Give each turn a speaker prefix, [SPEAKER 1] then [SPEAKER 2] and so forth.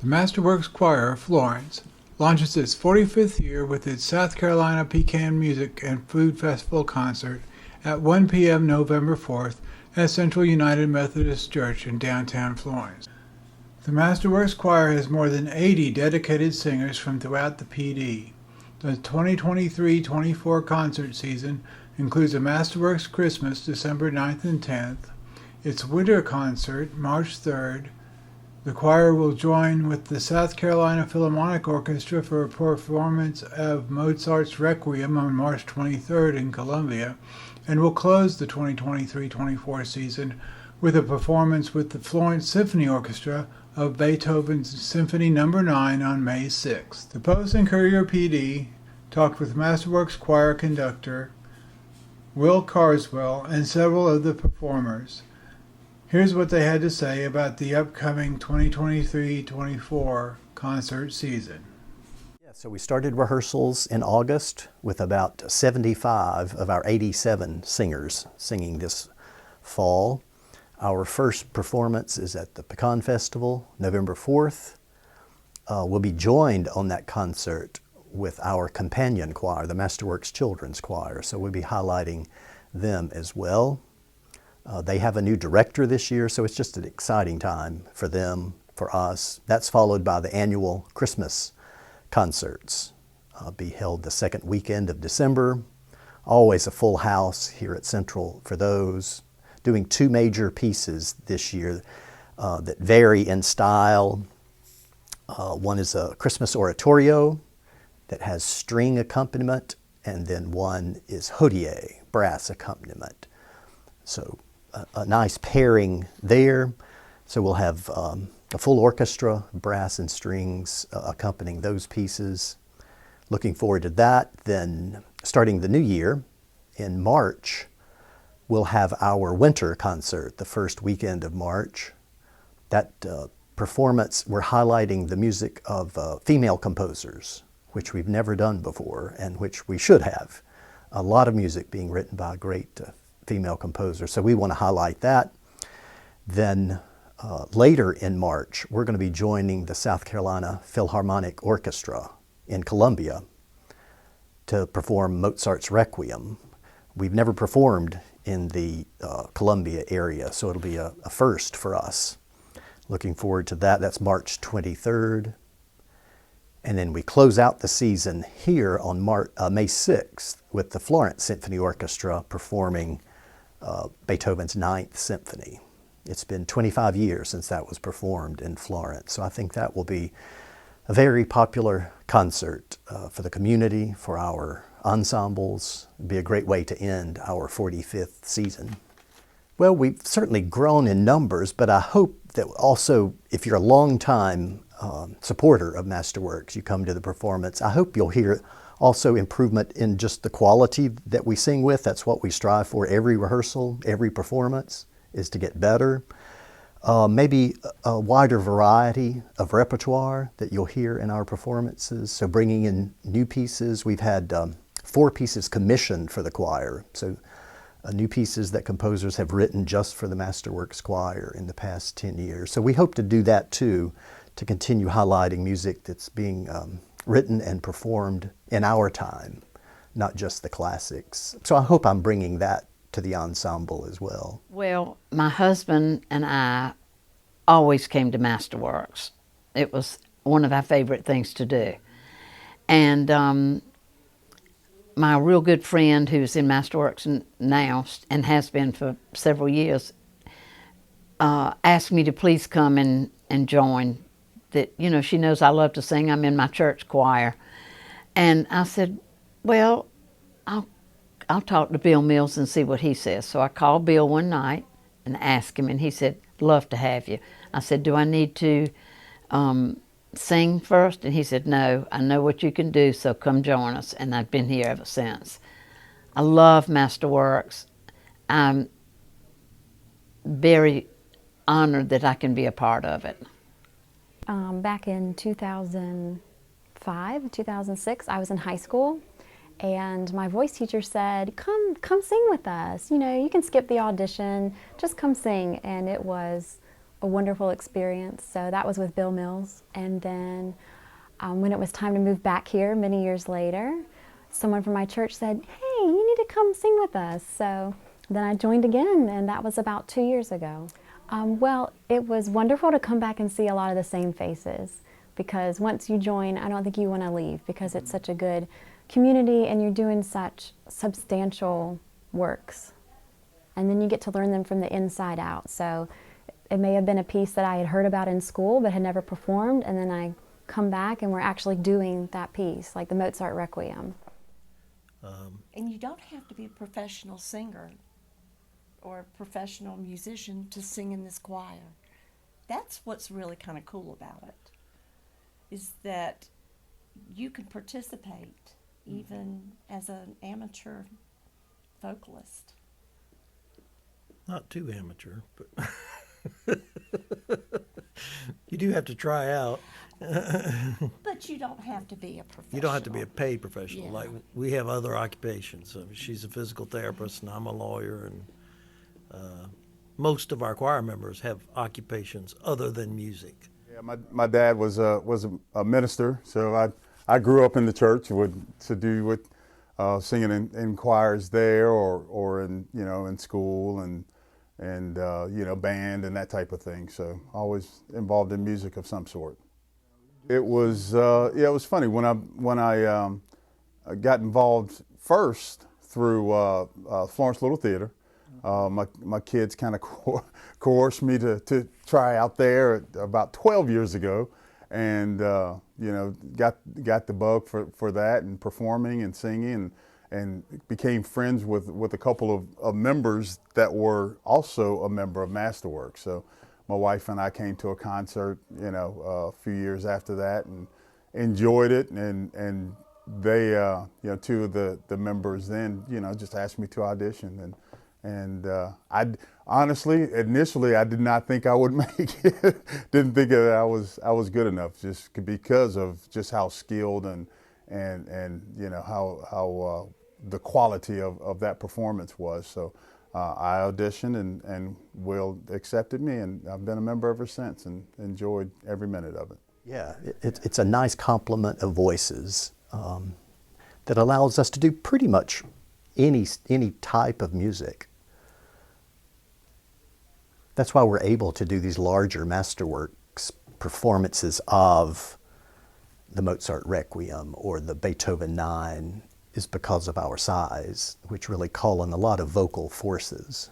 [SPEAKER 1] The Masterworks Choir of Florence launches its 45th year with its South Carolina Pecan Music and Food Festival concert at 1 p.m. November 4th at Central United Methodist Church in downtown Florence. The Masterworks Choir has more than 80 dedicated singers from throughout the PD. The 2023-24 concert season includes a Masterworks Christmas December 9th and 10th, its winter concert March 3rd. The choir will join with the South Carolina Philharmonic Orchestra for a performance of Mozart's Requiem on March 23rd in Columbia, and will close the 2023-24 season with a performance with the Florence Symphony Orchestra of Beethoven's Symphony No. 9 on May 6th. The Post and Courier PD talked with Masterworks Choir conductor Will Carswell and several of the performers. Here's what they had to say about the upcoming 2023-24 concert season.
[SPEAKER 2] Yeah, so we started rehearsals in August with about 75 of our 87 singers singing this fall. Our first performance is at the Pecan Festival, November 4th. We'll be joined on that concert with our companion choir, the Masterworks Children's Choir, so we'll be highlighting them as well. They have a new director this year, so it's just an exciting time for them, for us. That's followed by the annual Christmas concerts, be held the second weekend of December. Always a full house here at Central for those. Doing two major pieces this year that vary in style. One is a Christmas oratorio that has string accompaniment, and then one is hodie, brass accompaniment. So a nice pairing there. So we'll have a full orchestra, brass and strings accompanying those pieces. Looking forward to that. Then starting the new year in March, we'll have our winter concert the first weekend of March. That performance, we're highlighting the music of female composers, which we've never done before and which we should have. A lot of music being written by great female composers, so we want to highlight that. Then later in March, we're going to be joining the South Carolina Philharmonic Orchestra in Columbia to perform Mozart's Requiem. We've never performed in the Columbia area, so it'll be a first for us. Looking forward to that. That's March 23rd. And then we close out the season here on May 6th with the Florence Symphony Orchestra performing Beethoven's Ninth Symphony. It's been 25 years since that was performed in Florence, so I think that will be a very popular concert for the community, for our ensembles. It'd be a great way to end our 45th season. Well, we've certainly grown in numbers, but I hope that also, if you're a long-time supporter of Masterworks, you come to the performance, I hope you'll hear also improvement in just the quality that we sing with. That's what we strive for every rehearsal, every performance, is to get better. Maybe a wider variety of repertoire that you'll hear in our performances. So bringing in new pieces. We've had 4 pieces commissioned for the choir. So new pieces that composers have written just for the Masterworks Choir in the past 10 years. So we hope to do that too, to continue highlighting music that's being written and performed in our time, not just the classics. So I hope I'm bringing that to the ensemble as well.
[SPEAKER 3] Well, my husband and I always came to Masterworks. It was one of our favorite things to do. And my real good friend who's in Masterworks now and has been for several years asked me to please come and join. That, you know, she knows I love to sing. I'm in my church choir. And I said, well, I'll talk to Bill Mills and see what he says. So I called Bill one night and asked him, and he said, love to have you. I said, do I need to sing first? And he said, no, I know what you can do, so come join us. And I've been here ever since. I love Masterworks. I'm very honored that I can be a part of it.
[SPEAKER 4] Back in 2005, 2006, I was in high school, and my voice teacher said, come sing with us. You know, you can skip the audition, just come sing. And it was a wonderful experience. So that was with Bill Mills. And then when it was time to move back here many years later, someone from my church said, hey, you need to come sing with us. So then I joined again, and that was about 2 years ago. Well, it was wonderful to come back and see a lot of the same faces, because once you join, I don't think you want to leave, because it's such a good community and you're doing such substantial works. And then you get to learn them from the inside out. So it may have been a piece that I had heard about in school but had never performed, and then I come back and we're actually doing that piece, like the Mozart Requiem.
[SPEAKER 5] And you don't have to be a professional singer or a professional musician to sing in this choir. That's what's really kind of cool about it, is that you can participate even as an amateur vocalist.
[SPEAKER 6] Not too amateur, but you do have to try out.
[SPEAKER 5] But you don't have to be a professional.
[SPEAKER 6] You don't have to be a paid professional.
[SPEAKER 5] Yeah.
[SPEAKER 6] Like we have other occupations. She's a physical therapist, and I'm a lawyer, and most of our choir members have occupations other than music.
[SPEAKER 7] Yeah, my dad was a minister, so I grew up in the church to do with singing in choirs there, or in in school and band and that type of thing. So always involved in music of some sort. It was it was funny when I got involved first through Florence Little Theater. My kids kind of coerced me to try out there about 12 years ago, and got the bug for that, and performing and singing, and became friends with a couple of members that were also a member of Masterworks. So my wife and I came to a concert a few years after that and enjoyed it, and they two of the members then just asked me to audition, and I honestly, initially, I did not think I would make it. Didn't think that I was good enough, just because of just how skilled and how the quality of that performance was. So I auditioned, and Will accepted me, and I've been a member ever since, and enjoyed every minute of it.
[SPEAKER 2] Yeah, it's a nice complement of voices that allows us to do pretty much any type of music. That's why we're able to do these larger Masterworks performances of the Mozart Requiem or the Beethoven 9, is because of our size, which really call on a lot of vocal forces.